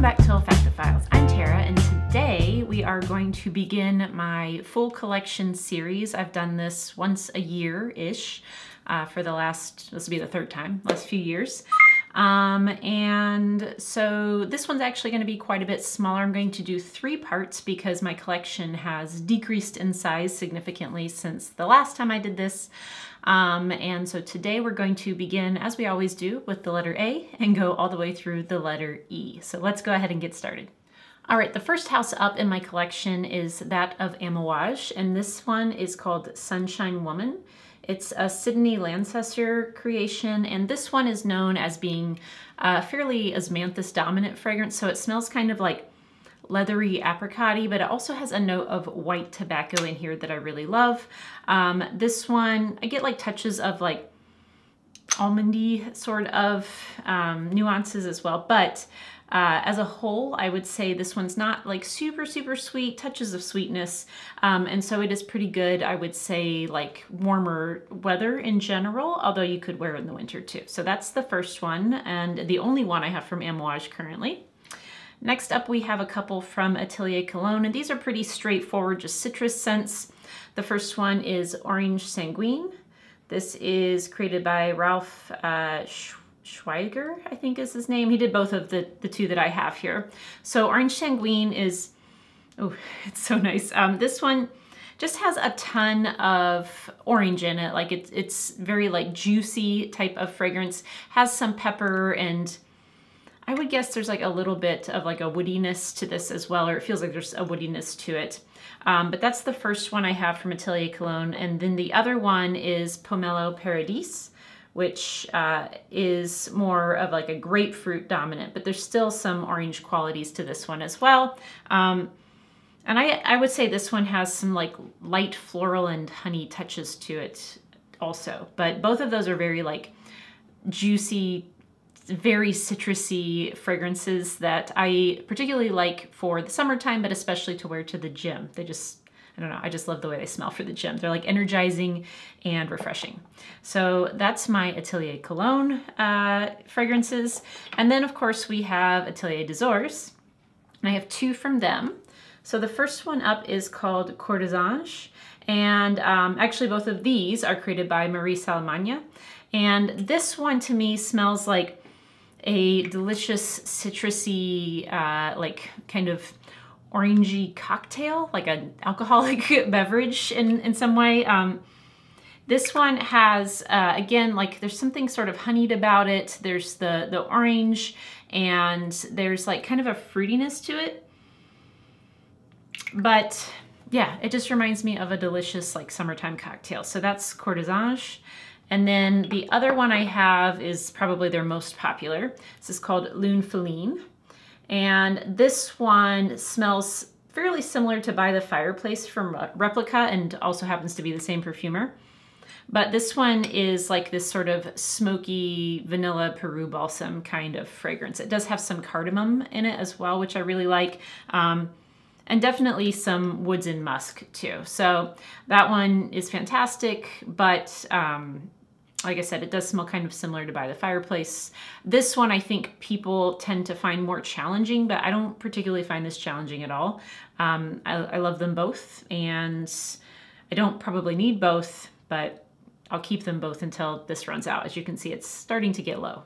back to Olfactophiles. I'm Tara, and today we are going to begin my full collection series. I've done this once a year-ish for the last, this will be the third time, last few years. And so this one's actually going to be quite a bit smaller. I'm going to do 3 parts because my collection has decreased in size significantly since the last time I did this. And so today we're going to begin, as we always do, with the letter A and go all the way through the letter E. So let's go ahead and get started. All right, the first house up in my collection is that of Amouage, and this one is called Sunshine Woman. It's a Sydney Lancaster creation, and this one is known as being a fairly osmanthus dominant fragrance, so it smells kind of like leathery apricot-y, but it also has a note of white tobacco in here that I really love. This one, I get like touches of like almondy sort of nuances as well, but as a whole, I would say this one's not like super sweet, touches of sweetness, and so it is pretty good. I would say like warmer weather in general, although you could wear it in the winter too. So that's the first one, and the only one I have from Amouage currently. Next up, we have a couple from Atelier Cologne, and these are pretty straightforward, just citrus scents. The first one is Orange Sanguine. This is created by Ralph Schweiger, I think is his name. He did both of the two that I have here. So Orange Sanguine is, oh, it's so nice. This one just has a ton of orange in it. Like it's very like juicy type of fragrance, has some pepper, and I would guess there's like a little bit of like a woodiness to this as well, or it feels like there's a woodiness to it. But that's the first one I have from Atelier Cologne. And then the other one is Pomelo Paradis, which is more of like a grapefruit dominant, but there's still some orange qualities to this one as well. And I would say this one has some like light floral and honey touches to it also. But both of those are very like juicy, very citrusy fragrances that I particularly like for the summertime, but especially to wear to the gym. They just, I don't know, I just love the way they smell for the gym. They're like energizing and refreshing. So that's my Atelier Cologne fragrances. And then of course we have Atelier des Ors, and I have 2 from them. So the first one up is called Courtesange, and actually both of these are created by Marie Salamagne. And this one to me smells like a delicious citrusy, like kind of orangey cocktail, like an alcoholic beverage in some way. This one has, again, like there's something sort of honeyed about it. There's the orange, and there's like kind of a fruitiness to it. But yeah, it just reminds me of a delicious like summertime cocktail. So that's Courtesange. And then the other one I have is probably their most popular. This is called Lune Feline. And this one smells fairly similar to By the Fireplace from Replica, and also happens to be the same perfumer. But this one is like this sort of smoky vanilla Peru balsam kind of fragrance. It does have some cardamom in it as well, which I really like. And definitely some woods and musk too. So that one is fantastic, but like I said, it does smell kind of similar to By the Fireplace. This one I think people tend to find more challenging, but I don't particularly find this challenging at all. I love them both, and I don't probably need both, but I'll keep them both until this runs out. As you can see, it's starting to get low.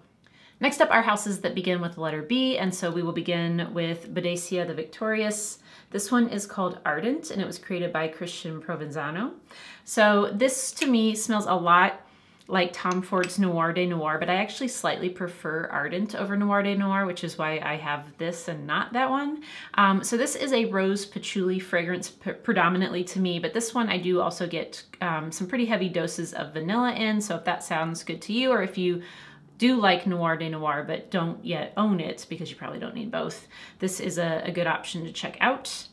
Next up are houses that begin with the letter B, and so we will begin with Boadicea the Victorious. This one is called Ardent, and it was created by Christian Provenzano. So this to me smells a lot like Tom Ford's Noir de Noir, but I actually slightly prefer Ardent over Noir de Noir, which is why I have this and not that one. So this is a rose patchouli fragrance predominantly to me, but this one I do also get some pretty heavy doses of vanilla in, so if that sounds good to you, or if you do like Noir de Noir but don't yet own it, because you probably don't need both, this is a good option to check out.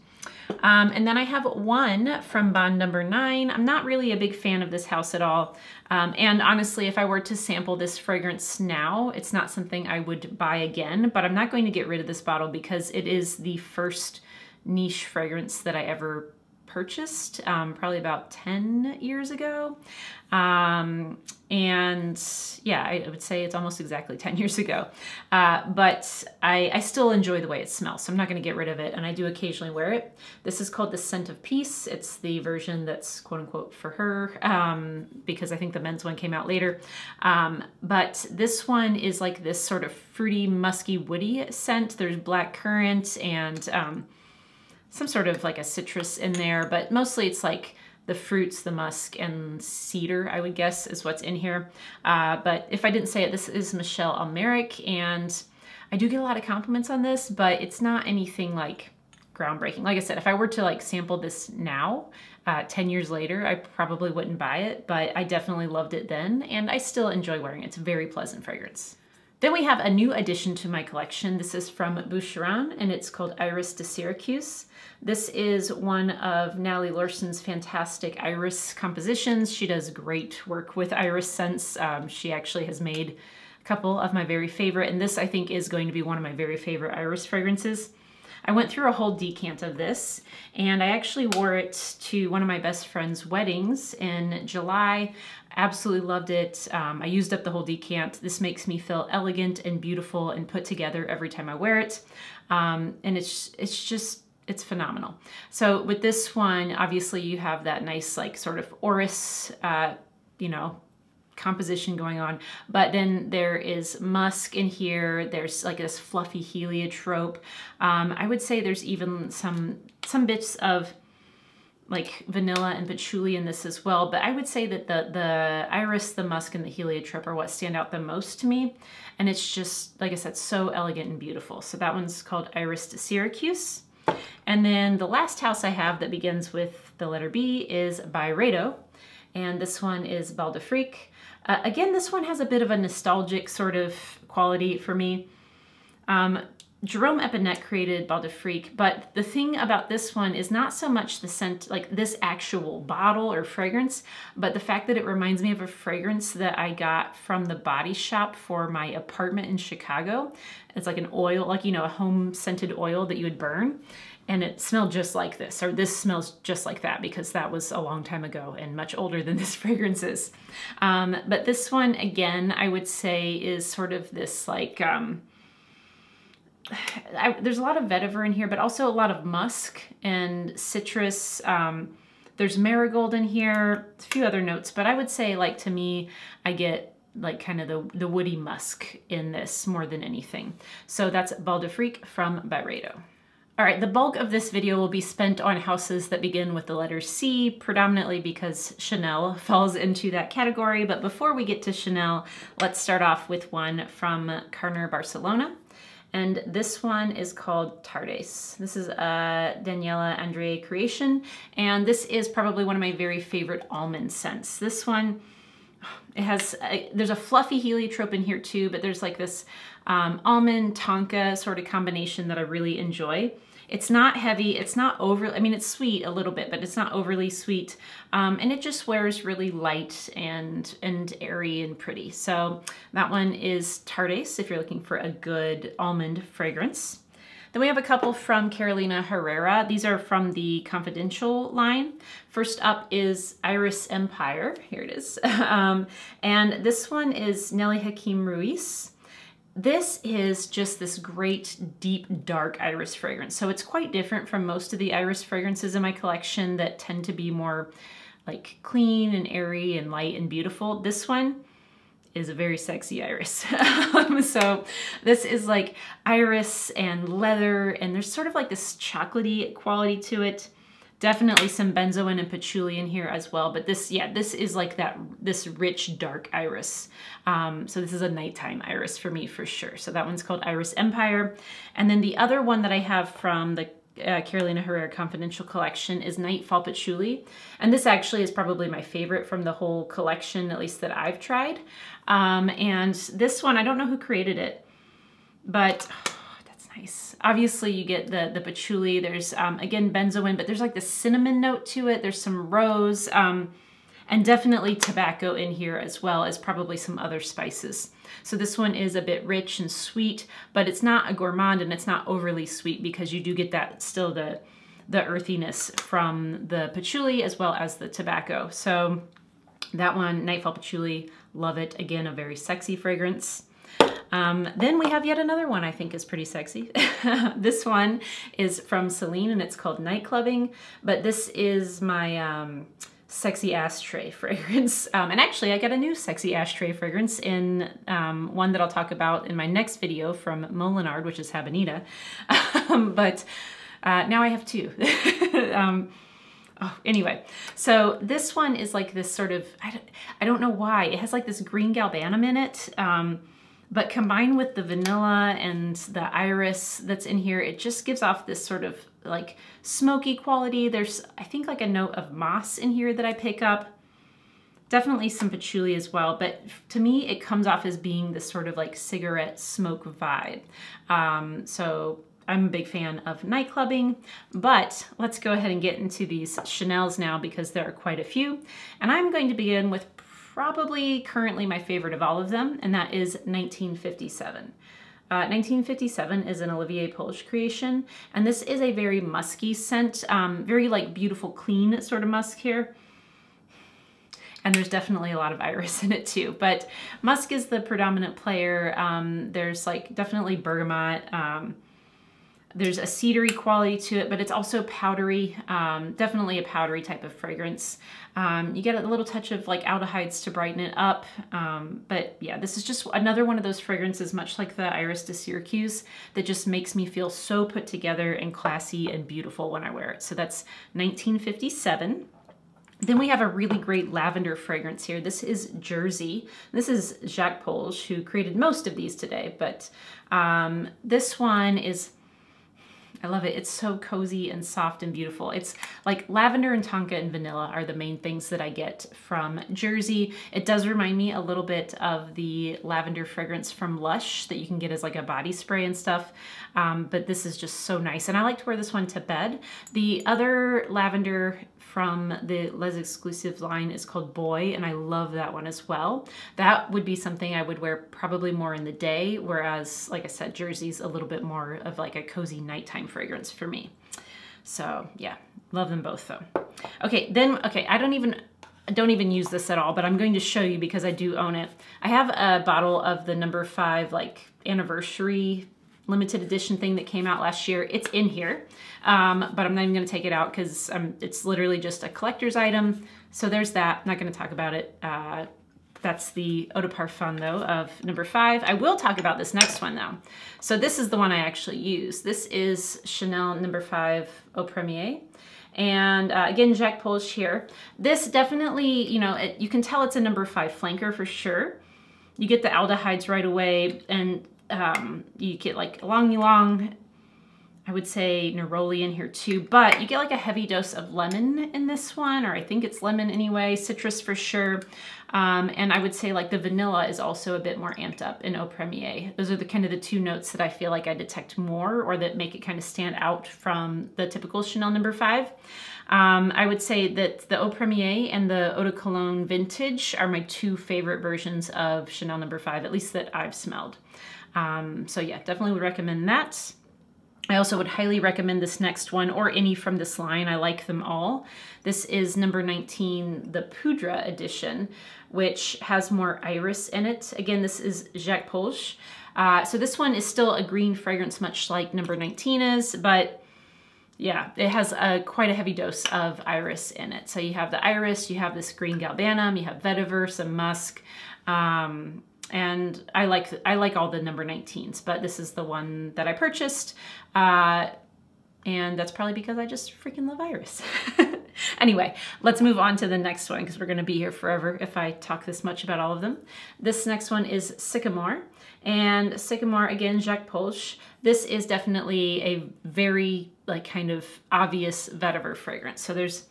And then I have one from Bond number 9. I'm not really a big fan of this house at all. And honestly, if I were to sample this fragrance now, it's not something I would buy again, but I'm not going to get rid of this bottle because it is the first niche fragrance that I ever purchased probably about 10 years ago. And yeah, I would say it's almost exactly 10 years ago. But I still enjoy the way it smells, so I'm not going to get rid of it, and I do occasionally wear it. This is called the Scent of Peace. It's the version that's quote unquote for her, because I think the men's one came out later. But this one is like this sort of fruity, musky, woody scent. There's black currant and some sort of like a citrus in there, but mostly it's like the fruits, the musk, and cedar, I would guess, is what's in here. But if I didn't say it, this is Michelle Almeric, and I do get a lot of compliments on this, but it's not anything like groundbreaking. Like I said, if I were to like sample this now, 10 years later, I probably wouldn't buy it, but I definitely loved it then, and I still enjoy wearing it. It's a very pleasant fragrance. Then we have a new addition to my collection. This is from Boucheron, and it's called Iris de Syracuse. This is one of Natalie Larson's fantastic iris compositions. She does great work with iris scents. She actually has made a couple of my very favorite, and this I think is going to be one of my very favorite iris fragrances. I went through a whole decant of this, and I actually wore it to one of my best friend's weddings in July. Absolutely loved it. I used up the whole decant. This makes me feel elegant and beautiful and put together every time I wear it. And it's phenomenal. So with this one, obviously you have that nice like sort of orris, you know, composition going on, but then there is musk in here. There's like this fluffy heliotrope. I would say there's even some bits of like vanilla and patchouli in this as well, but I would say that the iris, the musk, and the heliotrope are what stand out the most to me, and it's just, like I said, so elegant and beautiful. So that one's called Iris de Syracuse. And then the last house I have that begins with the letter B is Byredo, and this one is Bal d'Afrique. Again, this one has a bit of a nostalgic sort of quality for me. Jerome Epinette created Bal d'Afrique, but the thing about this one is not so much the scent, like this actual bottle or fragrance, but the fact that it reminds me of a fragrance that I got from the Body Shop for my apartment in Chicago. It's like an oil, like, you know, a home scented oil that you would burn. And it smelled just like this, or this smells just like that, because that was a long time ago and much older than this fragrance is. But this one, again, I would say is sort of this like, there's a lot of vetiver in here, but also a lot of musk and citrus. There's marigold in here, a few other notes, but I would say, like, to me, I get like kind of the woody musk in this more than anything. So that's Bal d'Afrique from Byredo. All right, the bulk of this video will be spent on houses that begin with the letter C, predominantly because Chanel falls into that category. But before we get to Chanel, let's start off with one from Carner, Barcelona. And this one is called Tardes. This is a Daniela Andre creation, and this is probably one of my very favorite almond scents. This one, it has, there's a fluffy heliotrope in here too, but there's like this almond tonka sort of combination that I really enjoy. It's not heavy, it's not overly, I mean, it's sweet a little bit, but it's not overly sweet. And it just wears really light and airy and pretty. So that one is Tardes, if you're looking for a good almond fragrance. Then we have a couple from Carolina Herrera. These are from the Confidential line. First up is Iris Empire. Here it is. And this one is Nelly Hakim Ruiz. This is just this great, deep, dark iris fragrance. So it's quite different from most of the iris fragrances in my collection that tend to be more like clean and airy and light and beautiful. This one is a very sexy iris. So this is like iris and leather, and there's sort of like this chocolatey quality to it. Definitely some benzoin and patchouli in here as well, but this, yeah, this is like that, this rich, dark iris. So this is a nighttime iris for me for sure. So that one's called Iris Empire. And then the other one that I have from the Carolina Herrera Confidential collection is Nightfall Patchouli. And this actually is probably my favorite from the whole collection, at least that I've tried. And this one, I don't know who created it, but nice. Obviously you get the patchouli, there's again benzoin, but there's like the cinnamon note to it, there's some rose, and definitely tobacco in here, as well as probably some other spices. So this one is a bit rich and sweet, but it's not a gourmand and it's not overly sweet, because you do get that still the the earthiness from the patchouli as well as the tobacco. So that one, Nightfall Patchouli, love it. Again, a very sexy fragrance. Then we have yet another one I think is pretty sexy. This one is from Celine and it's called Nightclubbing, but this is my sexy ashtray fragrance. And actually I got a new sexy ashtray fragrance in one that I'll talk about in my next video from Molinard, which is Habanita. But now I have two. Oh, anyway, so this one is like this sort of, I don't know why, it has like this green galbanum in it, but combined with the vanilla and the iris that's in here, it just gives off this sort of like smoky quality. There's, I think, like a note of moss in here that I pick up. Definitely some patchouli as well, but to me, it comes off as being this sort of like cigarette smoke vibe. So I'm a big fan of Nightclubbing, but let's go ahead and get into these Chanels now because there are quite a few. And I'm going to begin with probably currently my favorite of all of them, and that is 1957. 1957 is an Olivier Polge creation, and this is a very musky scent, very like beautiful, clean sort of musk here. And there's definitely a lot of iris in it too, but musk is the predominant player. There's like definitely bergamot. There's a cedary quality to it, but it's also powdery, definitely a powdery type of fragrance. You get a little touch of like aldehydes to brighten it up. But yeah, this is just another one of those fragrances, much like the Iris de Syracuse, that just makes me feel so put together and classy and beautiful when I wear it. So that's 1957. Then we have a really great lavender fragrance here. This is Jersey. This is Jacques Polge, who created most of these today, but this one is, I love it. It's so cozy and soft and beautiful. It's like lavender and tonka and vanilla are the main things that I get from Jersey. It does remind me a little bit of the lavender fragrance from Lush that you can get as like a body spray and stuff. But this is just so nice. And I like to wear this one to bed. The other lavender from the Les Exclusives line is called Boy, and I love that one as well. That would be something I would wear probably more in the day, whereas, like I said, Jersey's a little bit more of like a cozy nighttime fragrance for me. So yeah, love them both though. Okay, then, okay, I don't even use this at all, but I'm going to show you because I do own it. I have a bottle of the No. 5 like anniversary limited edition thing that came out last year. It's in here, but I'm not even gonna take it out because it's literally just a collector's item. So there's that, I'm not gonna talk about it. That's the Eau de Parfum though of No. 5. I will talk about this next one though. So this is the one I actually use. This is Chanel No. 5 Au Premier. And again, Jacques Polge here. This definitely, you know, you can tell it's a No. 5 flanker for sure. You get the aldehydes right away, and you get like long, I would say neroli in here too, but you get like a heavy dose of lemon in this one, or I think it's lemon anyway, citrus for sure. And I would say like the vanilla is also a bit more amped up in Au Premier. Those are the kind of the two notes that I feel like I detect more, or that make it kind of stand out from the typical Chanel No. 5. I would say that the Au Premier and the Eau de Cologne Vintage are my two favorite versions of Chanel No. 5, at least that I've smelled. So yeah, definitely would recommend that. I also would highly recommend this next one, or any from this line. I like them all. This is No. 19, the Poudre edition, which has more iris in it. Again, this is Jacques Polge. So this one is still a green fragrance, much like No. 19 is, but yeah, it has quite a heavy dose of iris in it. So you have the iris, you have this green galbanum, you have vetiver, some musk, and I like all the No. 19s, but this is the one that I purchased, and that's probably because I just freaking love iris. Anyway, let's move on to the next one because we're going to be here forever if I talk this much about all of them. This next one is Sycomore, and Sycomore, again, Jacques Polge. This is definitely a very like kind of obvious vetiver fragrance. So there's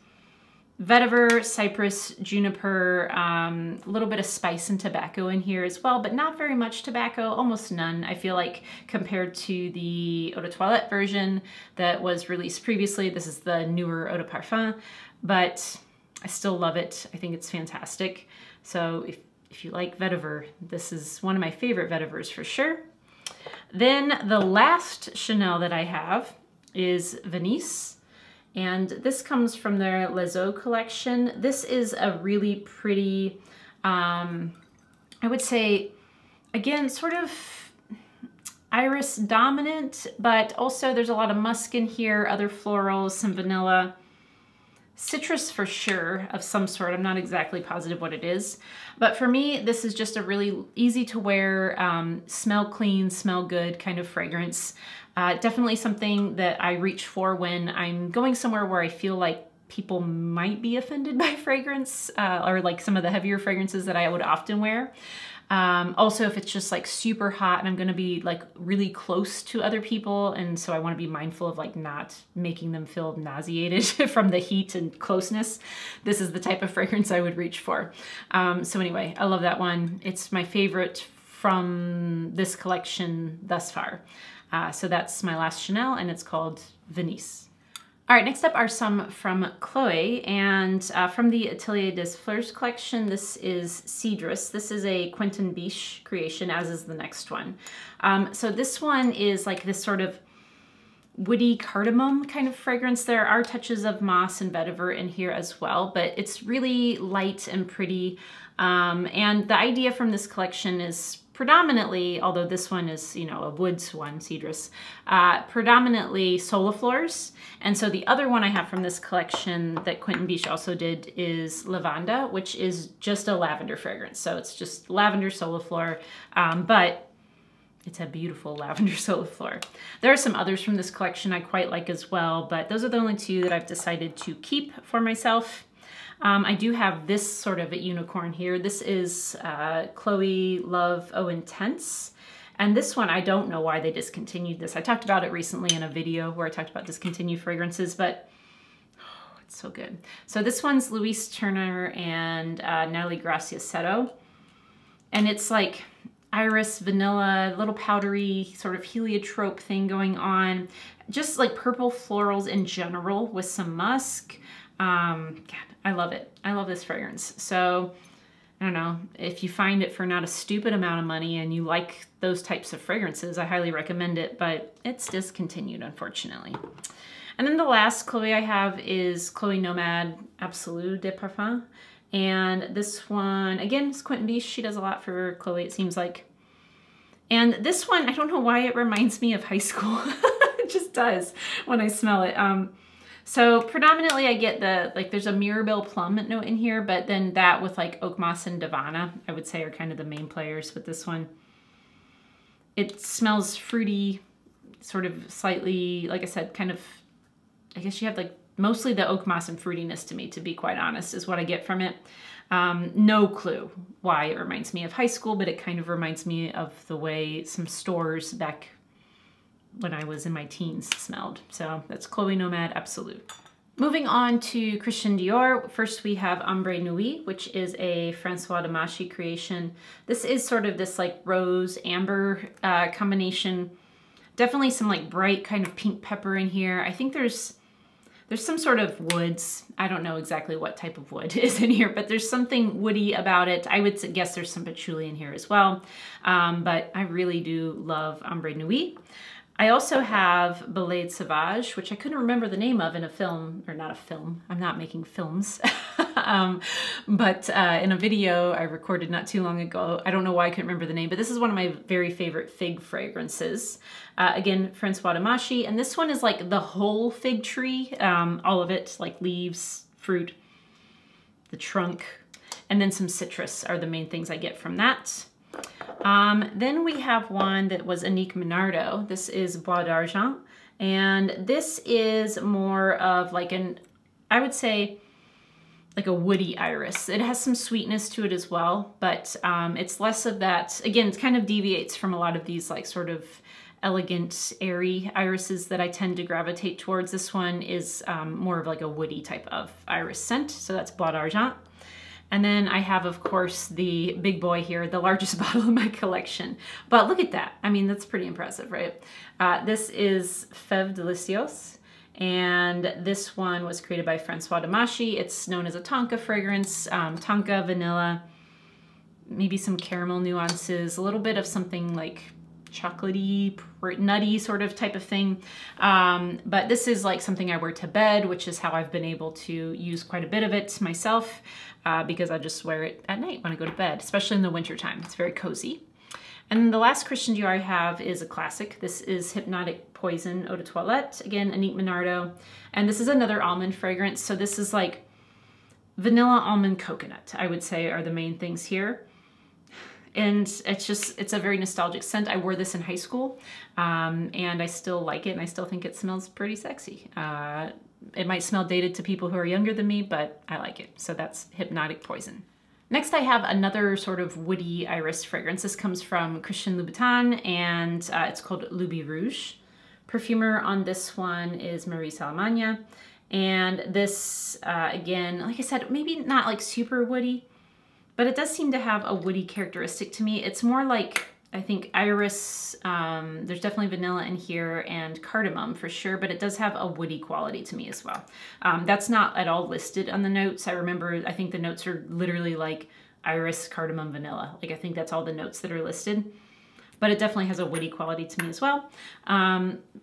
vetiver, cypress, juniper, a little bit of spice and tobacco in here as well, but not very much tobacco, almost none. I feel like compared to the Eau de Toilette version that was released previously, this is the newer Eau de Parfum, but I still love it. I think it's fantastic. So if you like vetiver, this is one of my favorite vetivers for sure. Then the last Chanel that I have is Venise. And this comes from their Les Eaux collection. This is a really pretty, I would say, again, sort of iris dominant, but also there's a lot of musk in here, other florals, some vanilla, citrus for sure of some sort. I'm not exactly positive what it is, but for me, this is just a really easy to wear, smell clean, smell good kind of fragrance. Definitely something that I reach for when I'm going somewhere where I feel like people might be offended by fragrance, or like some of the heavier fragrances that I would often wear. Also, if it's just like super hot and I'm gonna be like really close to other people, and so I wanna be mindful of like not making them feel nauseated from the heat and closeness, this is the type of fragrance I would reach for. So anyway, I love that one. It's my favorite from this collection thus far. So that's my last Chanel, and it's called Venise. All right, next up are some from Chloe, and from the Atelier des Fleurs collection, this is Cedrus. This is a Quentin Biche creation, as is the next one. So this one is like this sort of woody cardamom kind of fragrance. There are touches of moss and vetiver in here as well, but it's really light and pretty. And the idea from this collection is predominantly, although this one is, you know, a woods one, Cedrus, predominantly soliflores. And so the other one I have from this collection that Quentin Biche also did is Lavanda, which is just a lavender fragrance. So it's just lavender soliflore, but it's a beautiful lavender soliflore. There are some others from this collection I quite like as well, but those are the only two that I've decided to keep for myself. I do have this sort of a unicorn here. This is Chloe Love Oh Intense. And this one, I don't know why they discontinued this. I talked about it recently in a video where I talked about discontinued fragrances, but oh, it's so good. So this one's Louise Turner and Natalie Graciasetto. And it's like iris, vanilla, little powdery sort of heliotrope thing going on. Just like purple florals in general with some musk. God, I love it. I love this fragrance. So I don't know, if you find it for not a stupid amount of money and you like those types of fragrances, I highly recommend it, but it's discontinued, unfortunately. And then the last Chloe I have is Chloe Nomade Absolue de Parfum. And this one, again, is Quentin Biche. She does a lot for Chloe, it seems like. And this one, I don't know why it reminds me of high school. It just does when I smell it. So predominantly I get the, like there's a Mirabelle plum note in here, but then that with like oak moss and Davana, I would say are kind of the main players with this one. It smells fruity, sort of slightly, like I said, kind of, I guess you have like mostly the oak moss and fruitiness to me, to be quite honest, is what I get from it. No clue why it reminds me of high school, but it kind of reminds me of the way some stores back when I was in my teens smelled. So that's Chloe Nomade Absolue. Moving on to Christian Dior, first we have Ombre Nuit, which is a François Damasci creation. This is sort of this like rose amber combination. Definitely some like bright kind of pink pepper in here. I think there's some sort of woods. I don't know exactly what type of wood is in here, but there's something woody about it. I would guess there's some patchouli in here as well. But I really do love Ombre Nuit. I also have Balade Sauvage, which I couldn't remember the name of in a film, or not a film, I'm not making films, but in a video I recorded not too long ago. I don't know why I couldn't remember the name, but this is one of my very favorite fig fragrances. Again, François Damasci, and this one is like the whole fig tree, all of it, like leaves, fruit, the trunk, and then some citrus are the main things I get from that. Then we have one that was Annick Minardo. This is Bois d'Argent, and this is more of like an, I would say, like a woody iris. It has some sweetness to it as well, but it's less of that. Again, it kind of deviates from a lot of these like sort of elegant, airy irises that I tend to gravitate towards. This one is more of like a woody type of iris scent, so that's Bois d'Argent. And then I have, of course, the big boy here, the largest bottle in my collection. But look at that. I mean, that's pretty impressive, right? This is Fève Délicieuse, and this one was created by François Damasci. It's known as a tonka fragrance, tonka, vanilla, maybe some caramel nuances, a little bit of something like chocolatey, nutty sort of type of thing. But this is like something I wear to bed, which is how I've been able to use quite a bit of it myself, because I just wear it at night when I go to bed, especially in the winter time. It's very cozy. And the last Christian Dior I have is a classic. This is Hypnotic Poison Eau de Toilette. Again, Annick Minardo. And this is another almond fragrance. So this is like vanilla, almond, coconut, I would say, are the main things here. And it's a very nostalgic scent. I wore this in high school, and I still like it, and I still think it smells pretty sexy. It might smell dated to people who are younger than me, but I like it. So that's Hypnotic Poison. Next, I have another sort of woody iris fragrance. This comes from Christian Louboutin, and it's called Luby Rouge. Perfumer on this one is Marie Salamagna. And this, again, like I said, maybe not like super woody, but it does seem to have a woody characteristic to me. It's more like, I think, iris. There's definitely vanilla in here and cardamom for sure, but it does have a woody quality to me as well. That's not at all listed on the notes. I think the notes are literally like iris, cardamom, vanilla. Like I think that's all the notes that are listed, but it definitely has a woody quality to me as well.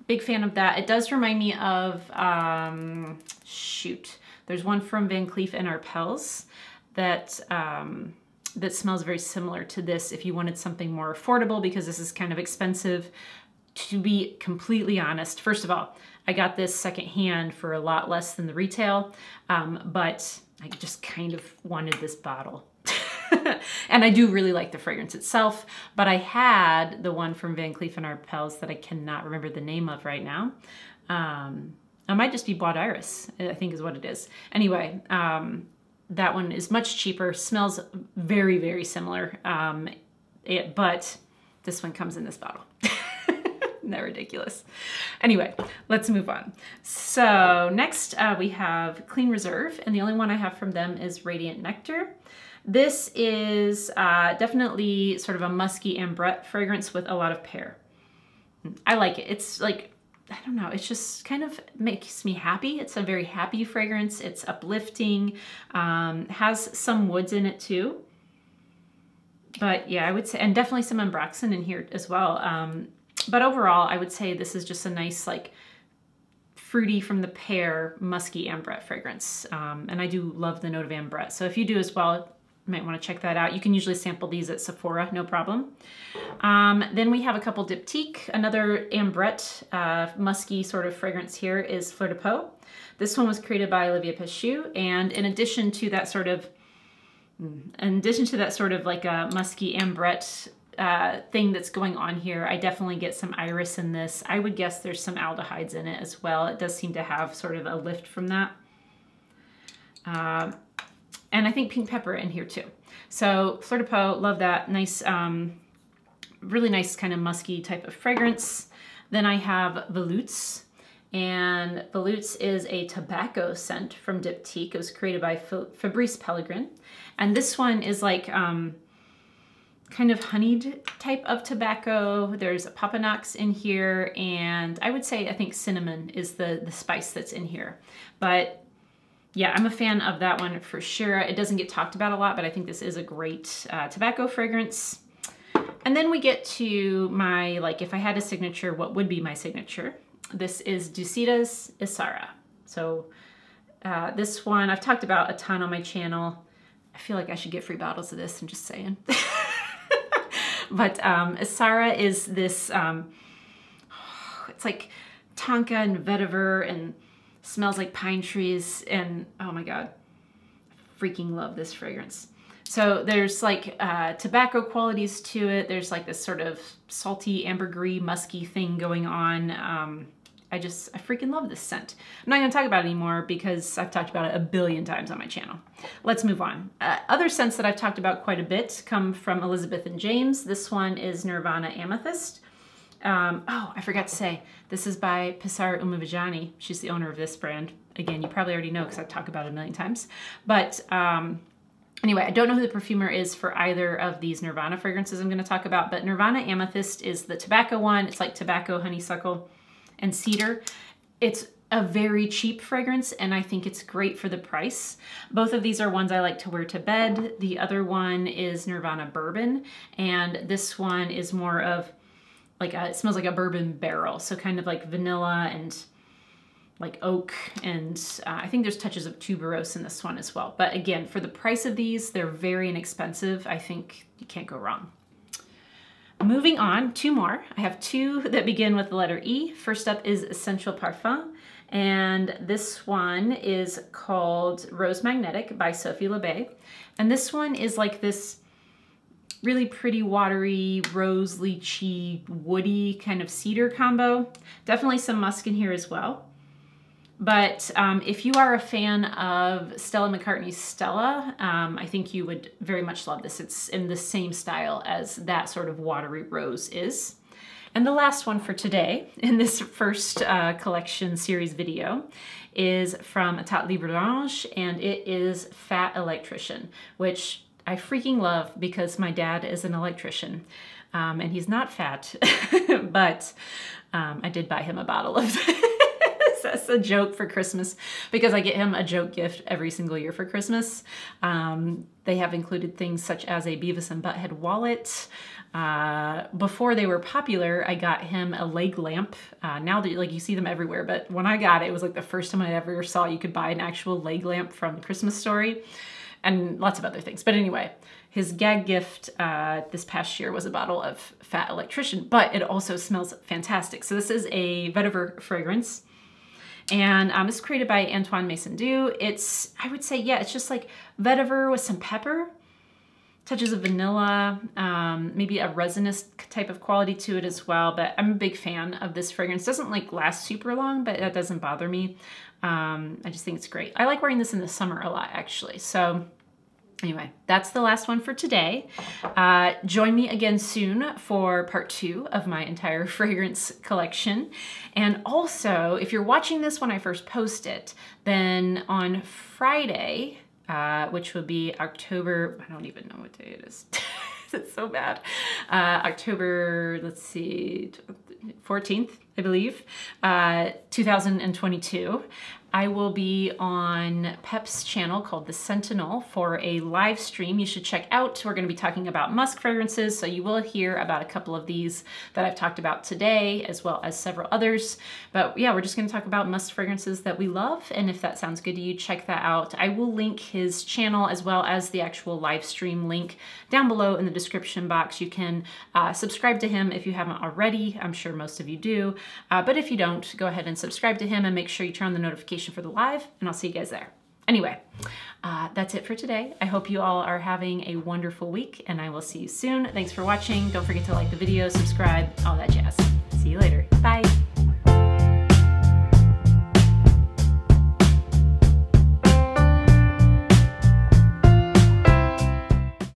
Big fan of that. It does remind me of, there's one from Van Cleef & Arpels that smells very similar to this if you wanted something more affordable, because this is kind of expensive. To be completely honest, first of all, I got this secondhand for a lot less than the retail, but I just kind of wanted this bottle. And I do really like the fragrance itself, but I had the one from Van Cleef & Arpels that I cannot remember the name of right now. It might just be Boadicea, I think is what it is. Anyway, that one is much cheaper, smells very, very similar, but this one comes in this bottle. Isn't that ridiculous? Anyway, let's move on. So next we have Clean Reserve, and the only one I have from them is Radiant Nectar. This is definitely sort of a musky ambrette fragrance with a lot of pear. I like it. It's like, I don't know, it's just kind of makes me happy. It's a very happy fragrance. It's uplifting, has some woods in it too. But yeah, I would say, and definitely some ambroxan in here as well. But overall, I would say this is just a nice, like, fruity from the pear, musky ambrette fragrance. And I do love the note of ambrette. So if you do as well, you might want to check that out. You can usually sample these at Sephora, no problem. Then we have a couple Diptyque. Another ambrette, musky sort of fragrance here is Fleur de Peau. This one was created by Olivier Péchu, and in addition to that sort of like a musky ambrette thing that's going on here, I definitely get some iris in this. I would guess there's some aldehydes in it as well. It does seem to have sort of a lift from that. And I think pink pepper in here too. So Fleur de Peau, love that. Nice, really nice kind of musky type of fragrance. Then I have Volutes, and Volutes is a tobacco scent from Diptyque. It was created by Fabrice Pellegrin. And this one is like kind of honeyed type of tobacco. There's a Papanax in here, and I would say, I think cinnamon is the spice that's in here. But yeah, I'm a fan of that one for sure. It doesn't get talked about a lot, but I think this is a great tobacco fragrance. And then we get to my, like, if I had a signature, what would be my signature? This is Ducida's Isara. So this one I've talked about a ton on my channel. I feel like I should get free bottles of this, I'm just saying. But Isara is this, it's like tonka and vetiver and smells like pine trees, and oh my god, freaking love this fragrance. So there's like tobacco qualities to it. There's like this sort of salty ambergris musky thing going on. I freaking love this scent. I'm not gonna talk about it anymore because I've talked about it a billion times on my channel. Let's move on. Other scents that I've talked about quite a bit come from Elizabeth and James. This one is Nirvana Amethyst. Oh, I forgot to say, this is by Pisar Umavijani. She's the owner of this brand. Again, you probably already know because I've talked about it a million times. But anyway, I don't know who the perfumer is for either of these Nirvana fragrances I'm going to talk about, but Nirvana Amethyst is the tobacco one. It's like tobacco, honeysuckle, and cedar. It's a very cheap fragrance, and I think it's great for the price. Both of these are ones I like to wear to bed. The other one is Nirvana Bourbon, and this one is more of like it smells like a bourbon barrel. So kind of like vanilla and like oak, and I think there's touches of tuberose in this one as well. But again, for the price of these, they're very inexpensive. I think you can't go wrong. Moving on, two more. I have two that begin with the letter E. First up is Essential Parfum, and this one is called Rose Magnetic by Sophie Labbé. And this one is like this really pretty watery, rose, lychee, woody kind of cedar combo. Definitely some musk in here as well. But if you are a fan of Stella McCartney's Stella, I think you would very much love this. It's in the same style as that sort of watery rose is. And the last one for today in this first collection series video is from Atelier, and it is Fat Electrician, which I freaking love because my dad is an electrician. And he's not fat, but I did buy him a bottle of that's a joke for Christmas because I get him a joke gift every single year for Christmas. They have included things such as a Beavis and Butthead wallet. Before they were popular, I got him a leg lamp. Now that like you see them everywhere, but when I got it, it was like the first time I ever saw you could buy an actual leg lamp from the Christmas Story, and lots of other things. But anyway, his gag gift this past year was a bottle of Fat Electrician, but it also smells fantastic. So this is a vetiver fragrance. And it's created by Antoine Maison-Dieu. It's, I would say, yeah, it's just like vetiver with some pepper, touches of vanilla, maybe a resinous type of quality to it as well. But I'm a big fan of this fragrance. It doesn't like last super long, but that doesn't bother me. I just think it's great. I like wearing this in the summer a lot, actually. So anyway, that's the last one for today. Join me again soon for part 2 of my entire fragrance collection. And also, if you're watching this when I first post it, then on Friday, which will be October, I don't even know what day it is. It's so bad. October, let's see, 14th, I believe, 2022. I will be on Pep's channel called The Sentinel for a live stream you should check out. We're going to be talking about musk fragrances, so you will hear about a couple of these that I've talked about today, as well as several others. But yeah, we're just going to talk about musk fragrances that we love, and if that sounds good to you, check that out. I will link his channel as well as the actual live stream link down below in the description box. You can subscribe to him if you haven't already. I'm sure most of you do. But if you don't, go ahead and subscribe to him and make sure you turn on the notification for the live, and I'll see you guys there. Anyway, that's it for today. I hope you all are having a wonderful week, and I will see you soon. Thanks for watching. Don't forget to like the video, subscribe, all that jazz. See you later. Bye.